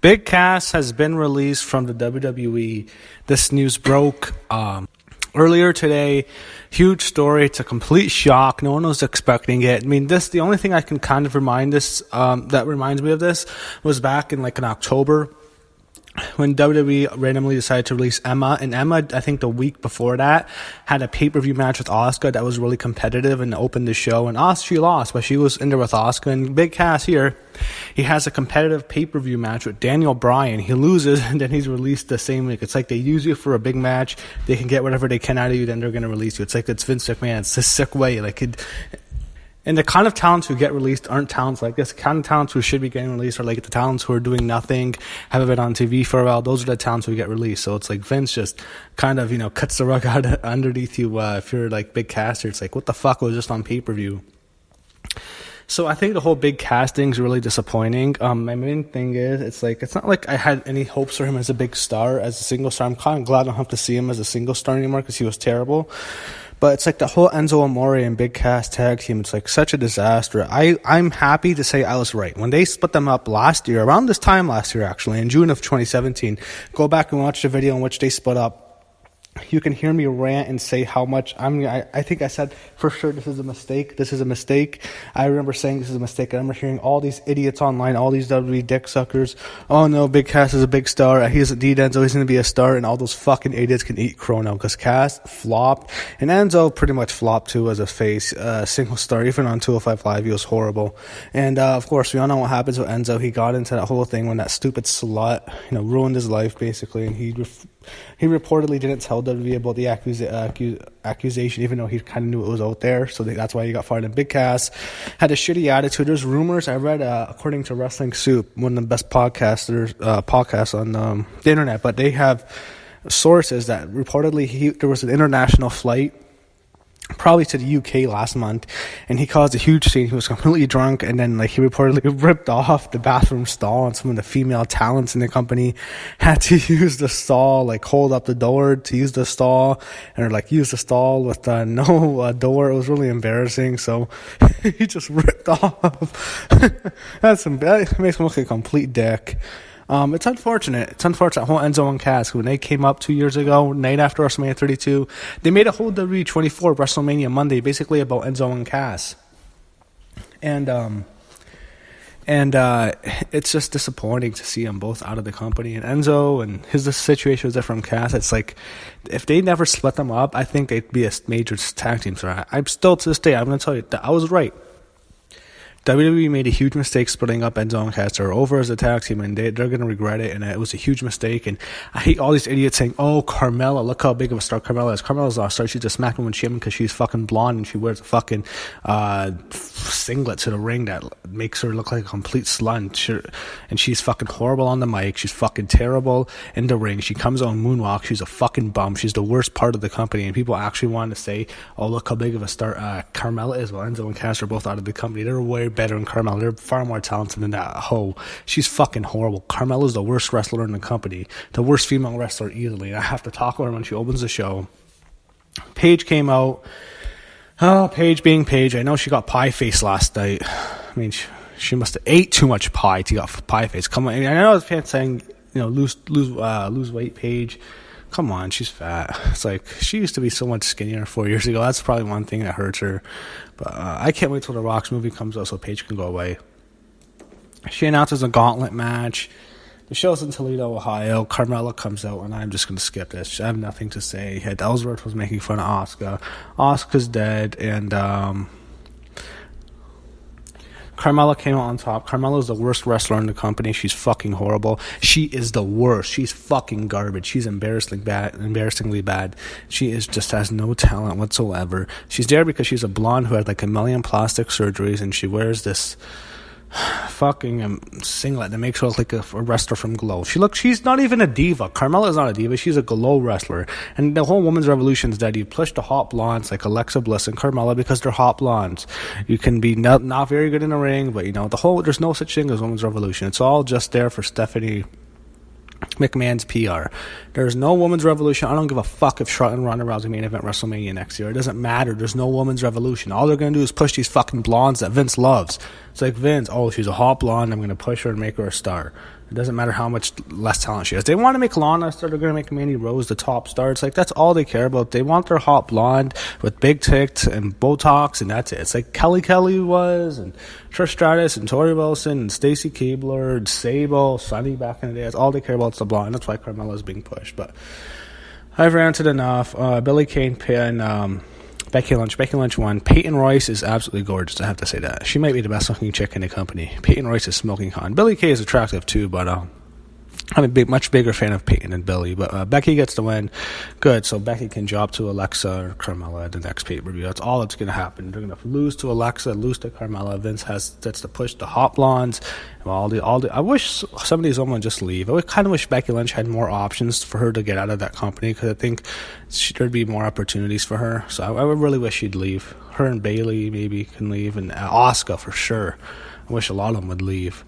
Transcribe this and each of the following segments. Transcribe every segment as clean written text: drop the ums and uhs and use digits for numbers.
Big Cass has been released from the WWE. This news broke earlier today. Huge story. It's a complete shock. No one was expecting it. I mean, the only thing I can kind of that reminds me of this was back in October, when WWE randomly decided to release Emma. And Emma, I think the week before that, had a pay-per-view match with Asuka that was really competitive and opened the show. And she lost, but she was in there with Asuka. And Big Cass here, he has a competitive pay-per-view match with Daniel Bryan. He loses, and then he's released the same week. It's like they use you for a big match. They can get whatever they can out of you, then they're going to release you. It's like it's Vince McMahon. It's a sick way. And the kind of talents who get released aren't talents like this. The kind of talents who should be getting released are like the talents who are doing nothing, haven't been on TV for a while. Those are the talents who get released. So it's like Vince just kind of, cuts the rug out underneath you. If you're like Big Caster, it's like, what the fuck was just on pay-per-view? So I think the whole Big Cass thing is really disappointing. My main thing is, it's not like I had any hopes for him as a big star, as a single star. I'm kind of glad I don't have to see him as a single star anymore because he was terrible. But it's like the whole Enzo Amore and Big Cass tag team, it's like such a disaster. I'm happy to say I was right. When they split them up last year, around this time last year actually, in June of 2017, go back and watch the video in which they split up. You can hear me rant and say how much I think I said for sure this is a mistake. This is a mistake. I remember saying this is a mistake. I remember hearing all these idiots online, all these WWE dick suckers. Oh no, Big Cass is a big star. He's a Enzo. He's going to be a star, and all those fucking idiots can eat Chrono because Cass flopped, and Enzo pretty much flopped too as a face, single star. Even on 205 Live, he was horrible. And of course, we all know what happens with Enzo. He got into that whole thing when that stupid slut, ruined his life basically, and he reportedly didn't tell WWE about the accusation, even though he kind of knew it was out there. So that's why he got fired. And Big Cass had a shitty attitude. There's rumors I read, according to Wrestling Soup, one of the best podcasts on the internet, but they have sources that reportedly there was an international flight, probably to the UK last month, and he caused a huge scene. He was completely drunk, and then he reportedly ripped off the bathroom stall, and some of the female talents in the company had to use the stall, hold up the door to use the stall, and use the stall with no door. It was really embarrassing. So he just ripped off. That makes him look like a complete dick. It's unfortunate. Whole Enzo and Cass, when they came up 2 years ago, night after WrestleMania 32, they made a whole WWE 24 WrestleMania Monday basically about Enzo and Cass. And it's just disappointing to see them both out of the company. And Enzo and his situation was different from Cass. It's like, if they never split them up, I think they'd be a major tag team. So I'm still, to this day, I'm going to tell you that I was right. WWE made a huge mistake splitting up Enzo and Cass. They're over as a tag team, and they're going to regret it, and it was a huge mistake. And I hate all these idiots saying, oh, Carmella, look how big of a star Carmella is. Carmella's a star. She's a SmackDown champion because she's fucking blonde, and she wears a fucking singlet to the ring that makes her look like a complete slut. And she's fucking horrible on the mic. She's fucking terrible in the ring. She comes on moonwalk. She's a fucking bum. She's the worst part of the company, and people actually want to say, oh, look how big of a star Carmella is. Well, Enzo and Cass are both out of the company. They're way better than Carmella. They're far more talented than that hoe. She's fucking horrible. Carmella's the worst wrestler in the company. The worst female wrestler easily. I have to talk about her when she opens the show. Paige came out. Oh, Paige being Paige. I know she got pie face last night. I mean, she must have ate too much pie to get pie face. Come on. I know the fans saying, lose weight, Paige. Come on, she's fat. It's like, she used to be so much skinnier 4 years ago. That's probably one thing that hurts her. But I can't wait till the Rock's movie comes out so Paige can go away. She announces a gauntlet match. The show's in Toledo, Ohio. Carmella comes out, and I'm just going to skip this. I have nothing to say. Ellsworth was making fun of Asuka. Asuka's dead, and Carmella came out on top. Carmella's the worst wrestler in the company. She's fucking horrible. She is the worst. She's fucking garbage. She's embarrassingly bad. She just has no talent whatsoever. She's there because she's a blonde who had a million plastic surgeries, and she wears this fucking singlet that makes her look like a wrestler from Glow. She's not even a diva. Carmella is not a diva. She's a Glow wrestler. And the whole women's revolution is that you push the hot blondes like Alexa Bliss and Carmella because they're hot blondes. You can be not very good in the ring, but there's no such thing as women's revolution. It's all just there for Stephanie McMahon's PR. There's no women's revolution. I don't give a fuck if Charlotte and Ronda Rousey main event WrestleMania next year. It doesn't matter. There's no women's revolution. All they're going to do is push these fucking blondes that Vince loves. It's like, Vince, oh, she's a hot blonde. I'm going to push her and make her a star. It doesn't matter how much less talent she has. They want to make Lana star. They're going to make Mandy Rose the top star. It's like, that's all they care about. They want their hot blonde with big tits and Botox, and that's it. It's like Kelly was, and Trish Stratus, and Tori Wilson, and Stacy Keibler, and Sable, Sunny back in the day. That's all they care about is the blonde. That's why Carmella is being pushed. But I've ranted enough. Billie Kay and Becky Lynch. Becky Lynch won. Peyton Royce is absolutely gorgeous, I have to say that. She might be the best looking chick in the company. Peyton Royce is smoking hot. Billie Kay is attractive too, but I'm a much bigger fan of Peyton than Billie. But Becky gets the win. Good. So Becky can drop to Alexa or Carmella at the next pay-per-view. That's all that's going to happen. They're going to lose to Alexa, lose to Carmella. Vince that's to push the hot blondes. I wish some of these women would just leave. I kind of wish Becky Lynch had more options for her to get out of that company, because I think there'd be more opportunities for her. So I would really wish she'd leave. Her and Bayley maybe can leave, and Asuka for sure. I wish a lot of them would leave.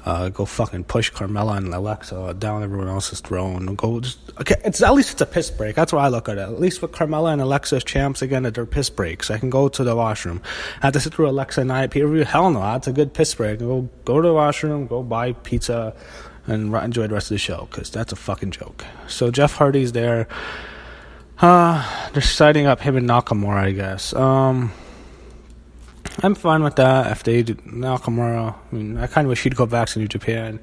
Go fucking push Carmella and Alexa down everyone else's throne. At least it's a piss break. That's what I look at it. At least with Carmella and Alexa as champs again, at their piss breaks, I can go to the washroom. I have to sit through Alexa and I at pay-per-view. Hell no, that's a good piss break. Go to the washroom, go buy pizza, and enjoy the rest of the show, because that's a fucking joke. So Jeff Hardy's there. They're siding up him and Nakamura, I guess. I'm fine with that. If they do Nakamura, I mean, I kind of wish he'd go back to New Japan.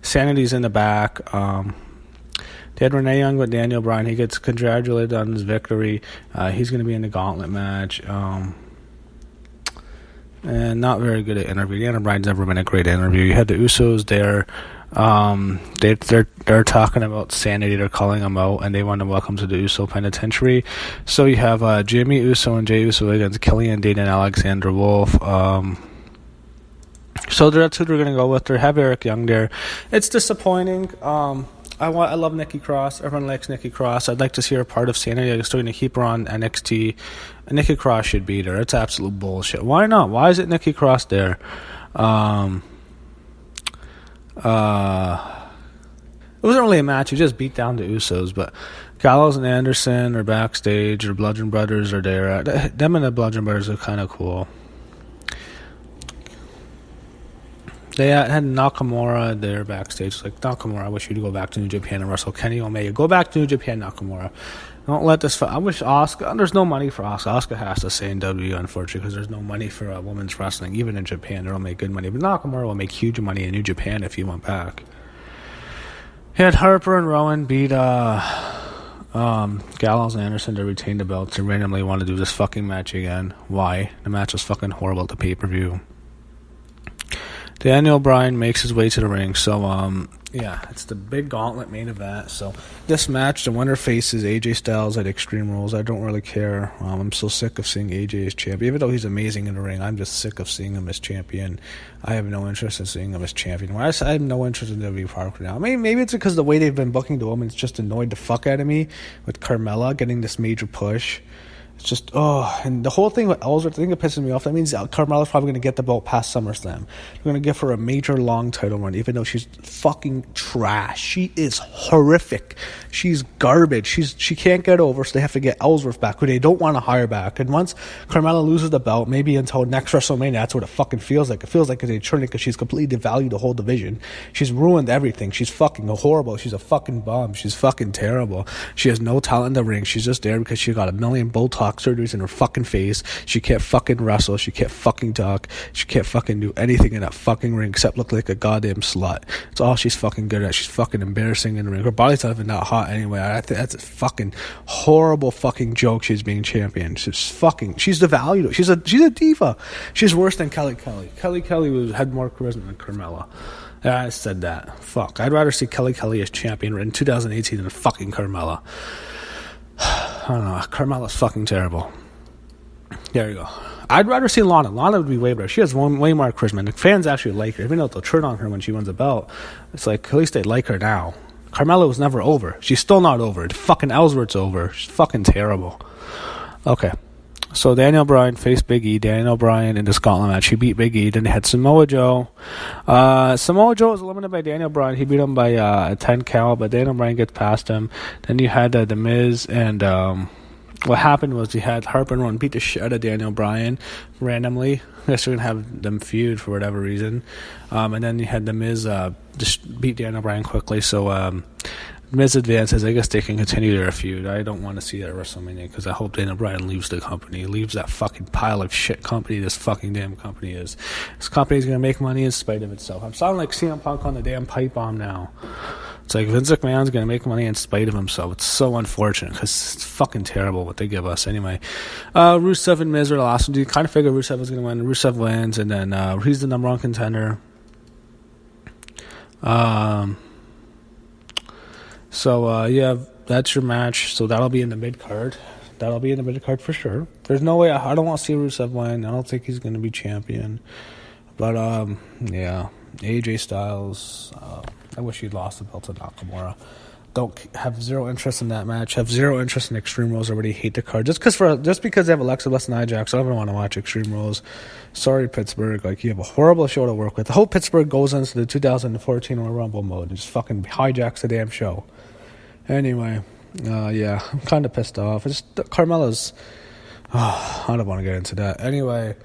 Sanity's in the back. They had Renee Young with Daniel Bryan. He gets congratulated on his victory. He's going to be in the gauntlet match. And not very good at interview. Daniel Bryan's never been a great interview. You had the Usos there. They're talking about Sanity. They're calling him out, and they want to welcome to the Uso Penitentiary. So you have Jimmy Uso and Jey Uso against Killian Dane and Alexander Wolf. So that's who they're going to go with. They have Eric Young there. It's disappointing. I love Nikki Cross. Everyone likes Nikki Cross. I'd like to see her part of Sanity. I'm still going to keep her on NXT. And Nikki Cross should beat her. It's absolute bullshit. Why not? Why is it Nikki Cross there? It wasn't really a match. He just beat down the Usos, but Gallows and Anderson are backstage. Or Bludgeon Brothers are there. Them and the Bludgeon Brothers are kind of cool. They had Nakamura there backstage. It's like, Nakamura, I wish you to go back to New Japan and wrestle Kenny Omega. Go back to New Japan, Nakamura. Don't let this... I wish Asuka... There's no money for Asuka. Asuka has to stay in WWE, unfortunately, because there's no money for women's wrestling. Even in Japan, they don't make good money. But Nakamura will make huge money in New Japan if he went back. He had Harper and Rowan beat Gallows and Anderson to retain the belts and randomly want to do this fucking match again. Why? The match was fucking horrible at the pay-per-view. Daniel Bryan makes his way to the ring. So, yeah, it's the big gauntlet main event. So, this match, the winner faces AJ Styles at Extreme Rules. I don't really care. I'm so sick of seeing AJ as champion. Even though he's amazing in the ring, I'm just sick of seeing him as champion. I have no interest in seeing him as champion. I have no interest in WWE Parker now. Maybe it's because the way they've been booking the women's just annoyed the fuck out of me with Carmella getting this major push. It's just, and the whole thing with Ellsworth, the thing that pisses me off, that means Carmella's probably going to get the belt past SummerSlam. They're going to give her a major long title run, even though she's fucking trash. She is horrific. She's garbage. She can't get over, so they have to get Ellsworth back, who they don't want to hire back. And once Carmella loses the belt, maybe until next WrestleMania, that's what it fucking feels like. It feels like it's turning because she's completely devalued the whole division. She's ruined everything. She's fucking horrible. She's a fucking bum. She's fucking terrible. She has no talent in the ring. She's just there because she got a million Botox surgeries in her fucking face. She can't fucking wrestle. She can't fucking talk. She can't fucking do anything in that fucking ring except look like a goddamn slut. It's all she's fucking good at. She's fucking embarrassing in the ring. Her body's not even that hot anyway. I think that's a fucking horrible fucking joke. She's being champion. She's devalued. She's a diva. She's worse than Kelly Kelly. Kelly Kelly had more charisma than Carmella. Yeah, I said that. Fuck. I'd rather see Kelly Kelly as champion in 2018 than fucking Carmella. I don't know. Carmella's fucking terrible. There you go. I'd rather see Lana. Lana would be way better. She has way more charisma. And the fans actually like her. Even though they'll turn on her when she wins a belt, it's like, at least they like her now. Carmella was never over. She's still not over. Fucking Ellsworth's over. She's fucking terrible. Okay. So Daniel Bryan faced Big E. Daniel Bryan in this gauntlet match, he beat Big E. Then they had Samoa Joe. Samoa Joe was eliminated by Daniel Bryan. He beat him by a 10 count, but Daniel Bryan gets past him. Then you had The Miz and what happened was you had Harper and Rowan beat the shit out of Daniel Bryan randomly. I guess they're going to have them feud for whatever reason. And then you had The Miz just beat Daniel Bryan quickly. So Miz advances. I guess they can continue their feud. I don't want to see that at WrestleMania because I hope Daniel Bryan leaves the company. Leaves that fucking pile of shit company this fucking damn company is. This company is going to make money in spite of itself. I'm sounding like CM Punk on the damn pipe bomb now. It's like Vince McMahon's going to make money in spite of himself. It's so unfortunate because it's fucking terrible what they give us. Anyway, Rusev and Miz are the last one. You kind of figure Rusev was going to win. Rusev wins, and then he's the number one contender. Yeah, that's your match. So that'll be in the mid-card. That'll be in the mid-card for sure. There's no way. I don't want to see Rusev win. I don't think he's going to be champion. But, yeah, AJ Styles, I wish he'd lost the belt to Nakamura. Don't have zero interest in that match. Have zero interest in Extreme Rules. Already hate the card just because they have Alexa Bliss and Ajax. I don't even want to watch Extreme Rules. Sorry, Pittsburgh. Like, you have a horrible show to work with. I hope Pittsburgh goes into the 2014 Royal Rumble mode and just fucking hijacks the damn show. Anyway, yeah, I'm kind of pissed off. It's Carmella's. I don't want to get into that. Anyway,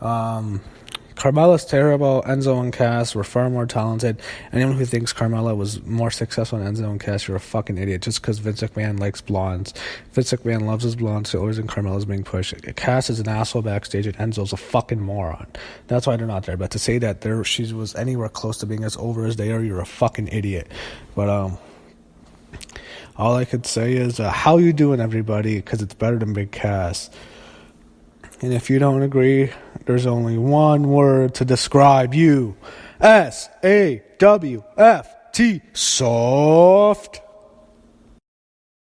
Carmella's terrible. Enzo and Cass were far more talented. Anyone who thinks Carmella was more successful than Enzo and Cass, you're a fucking idiot. Just because Vince McMahon likes blondes. Vince McMahon loves his blondes, so always in Carmella's being pushed. Cass is an asshole backstage, and Enzo's a fucking moron. That's why they're not there. But to say that she was anywhere close to being as over as they are, you're a fucking idiot. But all I could say is, how you doing, everybody? Because it's better than Big Cass. And if you don't agree, there's only one word to describe you. SAWFT. Soft.